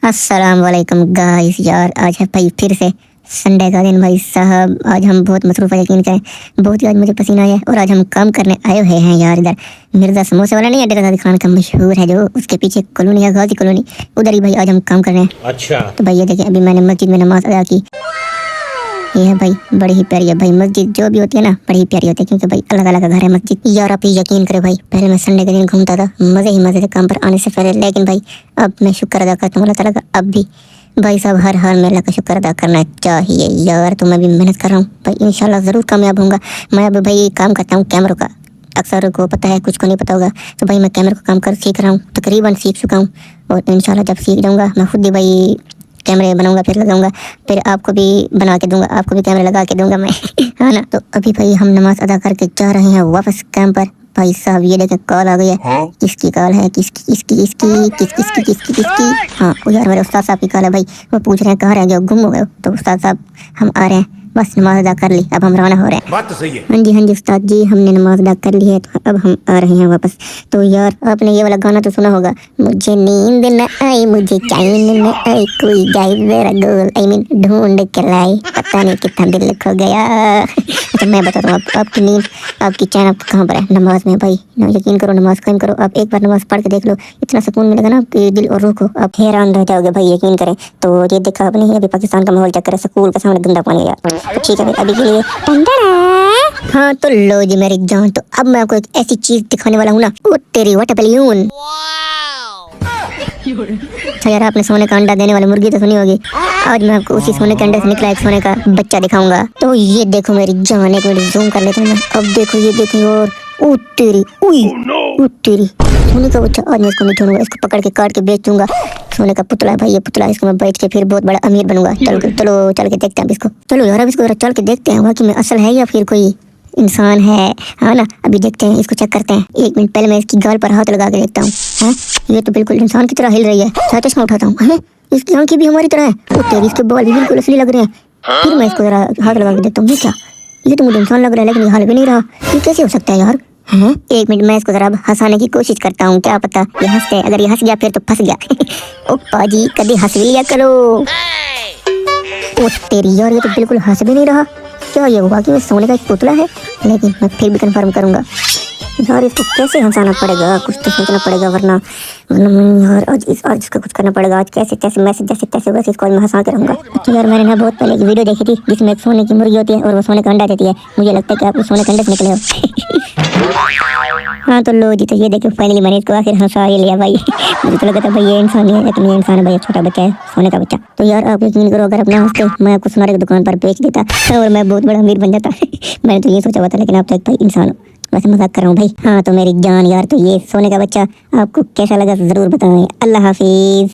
अस्सलाम वालेकुम गाइस। यार आज है भाई फिर से संडे का दिन भाई साहब। आज हम बहुत मसरूफ है, यकीन करें बहुत ही आज मुझे पसीना आया है। और आज हम काम करने आए हुए हैं यार इधर मिर्जा समोसे वाला नहीं है, डेरा खान का मशहूर है जो, उसके पीछे कॉलोनी है गाजी कॉलोनी, उधर ही भाई आज हम काम कर रहे हैं। अच्छा तो भाई ये देखिए अभी मैंने मस्जिद में नमाज अदा की। ये है भाई बड़ी ही प्यारी है भाई मस्जिद, जो भी होती है ना बड़ी ही प्यारी होती है, क्योंकि भाई अल्लाह ताला का घर है मस्जिद। यार आप यकीन करें भाई, पहले मैं संडे के दिन घूमता था मजे ही मजे थे काम पर आने से पहले, लेकिन भाई अब मैं शुक्र अदा करता हूँ अल्लाह ताला का। अब भी भाई साहब हर हाल में अल्लाह का शुक्र अदा करना चाहिए यार। तो मैं भी मेहनत कर रहा हूँ भाई, इंशाल्लाह ज़रूर कामयाब होऊंगा। मैं अब भाई काम करता हूँ कैमरों का, अक्सर को पता है, कुछ को नहीं पता होगा। तो भाई मैं कैमरे का काम कर सीख रहा हूँ, तकरीबन सीख चुका हूँ। और इंशाल्लाह जब सीख जाऊँगा मैं खुद ही भाई कैमरे बनाऊंगा, फिर लगाऊंगा, फिर आपको भी बना के दूंगा, आपको भी कैमरे लगा के दूंगा मैं है ना। तो अभी भाई हम नमाज अदा करके जा रहे हैं वापस कैंप पर। भाई साहब ये देखें कॉल आ गई है। किसकी कॉल है? किसकी किसकी किसकी किसकी किसकी किसकी? हाँ वो यार मेरे उस्ताद साहब की कॉल है भाई। वो पूछ रहे हैं कहाँ रह गए, गुम हो गए। तो उस्ताद साहब हम आ रहे हैं, बस नमाज अदा कर ली, अब हम रवाना हो रहे हैं। बात तो सही है। हाँ जी उस्ताद जी, हमने नमाज अदा कर ली है, तो अब हम आ रहे हैं वापस। तो यार आपने ये वाला गाना तो सुना होगा, मुझे नींद न आई मुझे चैन न आई, कोई जाए मेरा गोल आई मीन ढूंढ के लाई, पता नहीं कितना दिल खो गया। अच्छा मैं बताता हूँ आपकी नींद आपकी चैन आपकी कहाँ पर है? नमाज में भाई। ना यकीन करो, नमाज कायम करो। आप एक बार नमाज पढ़ के देख लो, इतना सुकून मिलेगा ना आपके दिल और रूह को, आप हैरान रह जाओगे भाई, यकीन करें। तो ये देखा आपने, अभी पाकिस्तान का माहौल चेक करें, स्कूल के सामने गंदा पानी यार। तो ठीक है भाई अभी के लिए हाँ तो लो जी मेरी जान। तो अब मैं आपको एक ऐसी चीज दिखाने वाला हूँ ना, वो तेरी वाटर बलून। अच्छा यार आपने सोने का अंडा देने वाली मुर्गी तो सुनी होगी, आज मैं आपको उसी सोने के अंडे से निकला एक सोने का बच्चा दिखाऊंगा। तो ये देखो मेरी जान, एक मिनट जूम कर लेता हूँ मैं। अब देखो ये देखो और ओ तेरी उई ओ तेरी सोने का बच्चा। आज मैं इसको नहीं छोड़ूंगा, इसको पकड़ के काट के बेच दूंगा। सोने का पुतला है भाई ये पुतला, इसको मैं बेच के फिर बहुत बड़ा अमीर बनूंगा। चलो चल के देखते हैं इसको। चलो यार अब इसको जरा चल के देखते हैं वाकई में असल है या फिर कोई इंसान है, हाँ ना। अभी देखते हैं, इसको चेक करते हैं। एक मिनट पहले मैं इसकी गाल पर हाथ लगा के देखता हूँ। हैं ये तो बिल्कुल इंसान की तरह हिल रही है। चश्मा उठाता हूँ, हैं इसकी आंखें भी हमारी तरह है। ओ तेरी, इसके बाल भी बिल्कुल असली लग रहे हैं। फिर मैं इसको जरा हाथ लगा के देखता हूँ, ये क्या? ये तो मुझे इंसान लग रहा है लेकिन ये हाल भी नहीं रहा, ये कैसे हो सकता है यार? हैं एक मिनट मैं इसको जरा हंसाने की कोशिश करता हूँ, क्या पता ये हंसते। अगर ये हंस गया फिर तो फंस गया। ओ पाजी कभी हंस भी लिया करो। ओ तेरी यार, ये तो बिल्कुल हंस भी नहीं रहा। क्या ये वाकई में सोने का एक पुतला है? लेकिन मैं फिर भी कंफर्म करूंगा यार, इसको कैसे हंसाना पड़ेगा, कुछ तो सोचना पड़ेगा, वरना यार आज इसका कुछ करना पड़ेगा। आज कैसे कैसे मैसेज जैसे तैसे वैसे इसको मैं हंसा के रहूंगा। तो यार मैंने ना बहुत पहले एक वीडियो देखी थी जिसमें एक सोने की मुर्गी होती है और वो सोने का अंडा देती है। मुझे लगता है कि आप उस सोने के अंडे से निकले हो। हाँ तो लो जी, तो ये देखो फाइनली मैंने इसको आखिर हंसा ही लिया भाई। मुझे तो लगा था भाई ये इंसान ही है, लेकिन ये इंसान है भाई, छोटा बच्चा है, सोने का बच्चा। तो यार आप यकीन करो, अगर अपना हंसते मैं आपको सोनारे की दुकान पर बेच देता और मैं बहुत बड़ा अमीर बन जाता। मैंने तो ये सोचा हुआ था, लेकिन आप तो एक भाई इंसान हो। वैसे मजाक कर रहा हूँ भाई। हाँ तो मेरी जान यार, तो ये सोने का बच्चा आपको कैसा लगा जरूर बताएं। अल्लाह हाफिज।